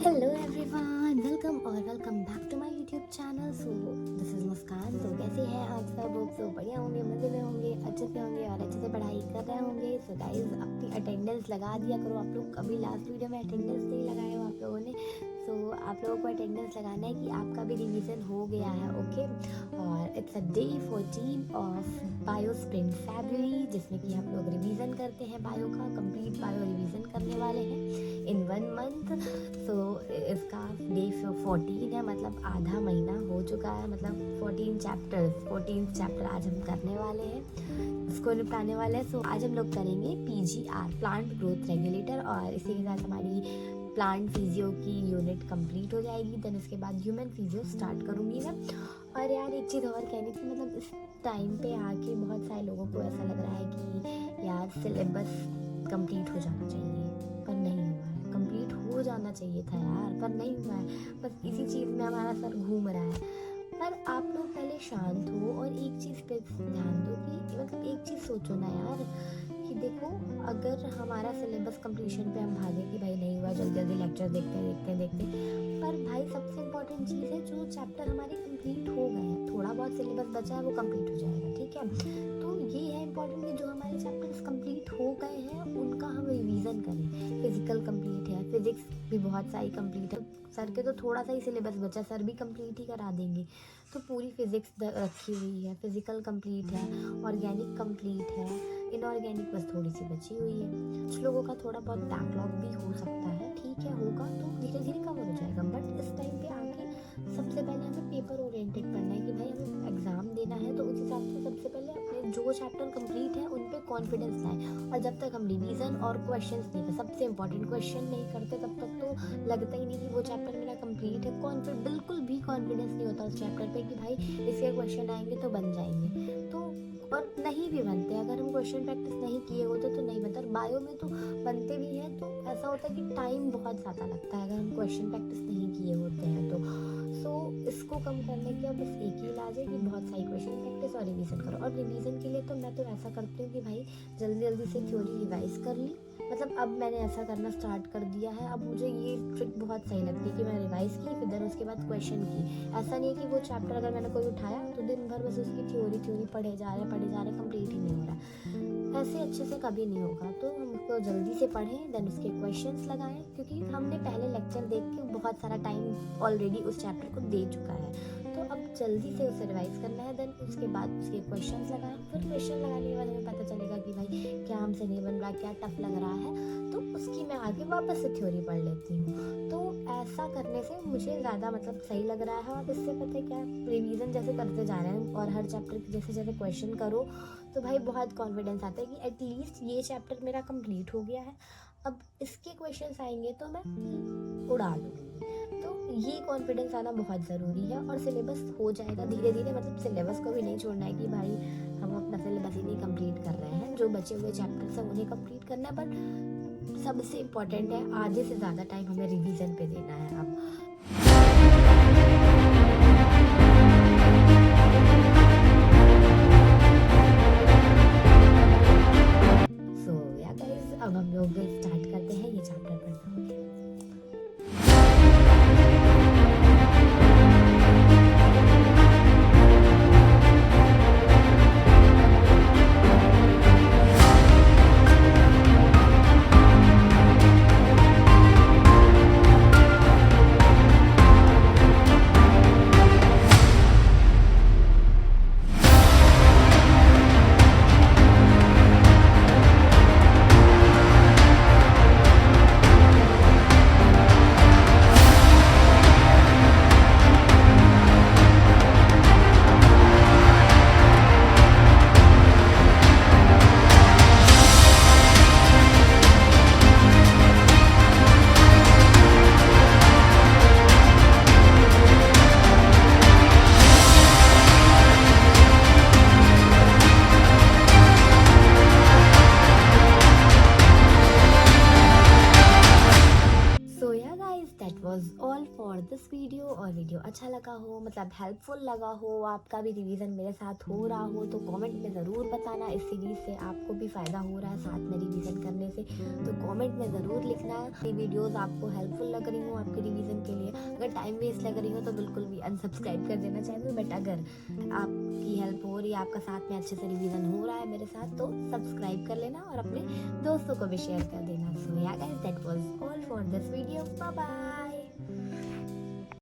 Hello everyone, welcome back to my YouTube channel. So this is Muskaan. तो कैसे हैं आप सब लोग? सो बढ़िया होंगे, मज़े में होंगे, अच्छे से होंगे और अच्छे से पढ़ाई कर रहे होंगे। सो गाइस, अपनी अटेंडेंस लगा दिया करो। आप लोग कभी लास्ट वीडियो में अटेंडेंस नहीं लगाए हो आप लोगों ने। सो आप लोगों को अटेंडेंस लगाना है कि आपका भी रिवीजन हो गया है। ओके, और it's a day 14 of bio sprint February, जिसमें कि हम लोग रिवीजन करते हैं बायो का। कंप्लीट बायो रिवीजन करने वाले हैं इन 1 मंथ। सो इसका डे 14 है, मतलब आधा महीना हो चुका है। मतलब 14 चैप्टर आज हम करने वाले हैं, इसको निपटाने वाले हैं। सो आज हम लोग करेंगे PGR, प्लांट ग्रोथ रेगुलेटर, और इसी के साथ हमारी प्लांट फिजियो की यूनिट कंप्लीट हो जाएगी। देन इसके बाद ह्यूमन फिजियो स्टार्ट करूँगी मैं। और यार एक चीज़ और कहनी थी, मतलब इस टाइम पे आके बहुत सारे लोगों को ऐसा लग रहा है कि यार सिलेबस कंप्लीट हो जाना चाहिए, पर नहीं हुआ है। कंप्लीट हो जाना चाहिए था यार, पर नहीं हुआ है। बस इसी चीज़ में हमारा सर घूम रहा है। पर आप लोग पहले शांत हो और एक चीज़ पे ध्यान दो कि मतलब एक चीज़ सोचो ना यार, कि देखो अगर हमारा सिलेबस कंप्लीशन पे हम भागे कि भाई नहीं हुआ, जल्दी जल्दी लेक्चर देखते, पर भाई सबसे इम्पोर्टेंट चीज़ है जो चैप्टर हमारे कंप्लीट हो गए हैं, थोड़ा बहुत सिलेबस बचा है वो कंप्लीट हो जाएगा, ठीक है। तो ये है इम्पोर्टेंट कि जो हमारे चैप्टर्स कंप्लीट हो गए हैं उनका हम रिवीजन करें। फिजिकल कंप्लीट है, फिजिक्स भी बहुत सारी कंप्लीट है। सर के तो थोड़ा सा ही सिलेबस बचा, सर भी कंप्लीट ही करा देंगे। तो पूरी फिजिक्स रखी हुई है, फिजिकल कंप्लीट है, ऑर्गेनिक कंप्लीट है, इनऑर्गेनिक बस थोड़ी सी बची हुई है। कुछ लोगों का थोड़ा बहुत बैकलॉग भी हो सकता है, ठीक है, होगा तो धीरे धीरे कवर हो जाएगा। बट इस टाइम पे आके सबसे पहले हमें पेपर ओरिएंटेड पढ़ना है कि भाई हमें एग्जाम देना है, तो उस हिसाब से सबसे पहले अपने जो चैप्टर कंप्लीट है उन पे कॉन्फिडेंस लाएं। और जब तक हम रिवीजन और क्वेश्चंस नहीं करते, सबसे इंपॉर्टेंट क्वेश्चन नहीं करते, तब तक तो लगता ही नहीं कि वो चैप्टर मेरा कंप्लीट है। बिल्कुल भी कॉन्फिडेंस नहीं होता उस चैप्टर पे कि भाई इसके क्वेश्चन आएंगे तो बन जाएंगे। तो और नहीं भी बनते, अगर हम क्वेश्चन प्रैक्टिस नहीं किए होते तो नहीं बनता। और बायो में तो बनते भी हैं, तो ऐसा होता है कि टाइम बहुत ज़्यादा लगता है अगर हम क्वेश्चन प्रैक्टिस नहीं किए होते हैं तो। सो इसको कम करने के बस एक ही इलाज है कि बहुत सारी क्वेश्चन प्रैक्टिस और रिवीजन करो। और रिवीजन के लिए तो मैं तो ऐसा करती हूँ कि भाई जल्दी जल्दी से थ्योरी रिवाइज कर ली। मतलब अब मैंने ऐसा करना स्टार्ट कर दिया है। अब मुझे ये ट्रिक बहुत सही लगती है कि मैं रिवाइज की, फिर देन उसके बाद क्वेश्चन की। ऐसा नहीं है कि वो चैप्टर अगर मैंने कोई उठाया तो दिन भर बस उसकी थ्योरी पढ़े जा रहे, कंप्लीट ही नहीं हो रहा। ऐसे अच्छे से कभी नहीं होगा। तो हम उसको जल्दी से पढ़ें, देन उसके क्वेश्चंस लगाएं, क्योंकि हमने पहले लेक्चर देख के बहुत सारा टाइम ऑलरेडी उस चैप्टर को दे चुका है। तो अब जल्दी से उसे रिवाइज करना है। देन उसके बाद उसके क्वेश्चंस लगाएं। फिर क्वेश्चन लगाने के बाद हमें पता चलेगा कि भाई क्या हमसे नहीं बन रहा, क्या टफ लग रहा है, तो उसकी मैं आगे वापस से थ्योरी पढ़ लेती हूँ। तो ऐसा करने से मुझे ज़्यादा मतलब सही लग रहा है। और इससे पता है क्या, रिवीजन जैसे करते जा रहे हैं और हर चैप्टर के जैसे जैसे क्वेश्चन करो तो भाई बहुत कॉन्फिडेंस आता है कि एटलीस्ट ये चैप्टर मेरा कंप्लीट हो गया है, अब इसके क्वेश्चंस आएंगे तो मैं उड़ा दूँगी। तो ये कॉन्फिडेंस आना बहुत ज़रूरी है। और सिलेबस हो जाएगा धीरे धीरे, मतलब सिलेबस को भी नहीं छोड़ना है कि भाई हम अपना सिलेबस ही नहीं कंप्लीट कर रहे हैं। जो बचे हुए चैप्टर्स हैं उन्हें कंप्लीट करना है, बट सबसे इम्पॉर्टेंट है आधे से ज़्यादा टाइम हमें रिवीजन पे देना है अब। सो या गाइस, अब हम लोग स्टार्ट करते हैं ये चैप्टर पढ़ना। Was all for this video. और वीडियो अच्छा लगा हो, मतलब हेल्पफुल लगा हो, आपका भी रिवीजन मेरे साथ हो रहा हो, तो कमेंट में ज़रूर बताना। इस सीरीज़ से आपको भी फ़ायदा हो रहा है साथ में रिवीजन करने से, तो कमेंट में ज़रूर लिखना। ये वीडियोस आपको हेल्पफुल लग रही हो आपके रिवीजन के लिए। अगर टाइम वेस्ट लग रही हो तो बिल्कुल भी अनसब्सक्राइब कर देना चैनल, बट अगर आपकी हेल्प हो रही है, आपका साथ में अच्छे से रिवीजन हो रहा है मेरे साथ, तो सब्सक्राइब कर लेना और अपने दोस्तों को भी शेयर कर देना। So yeah guys, that was all for this video. Bye bye.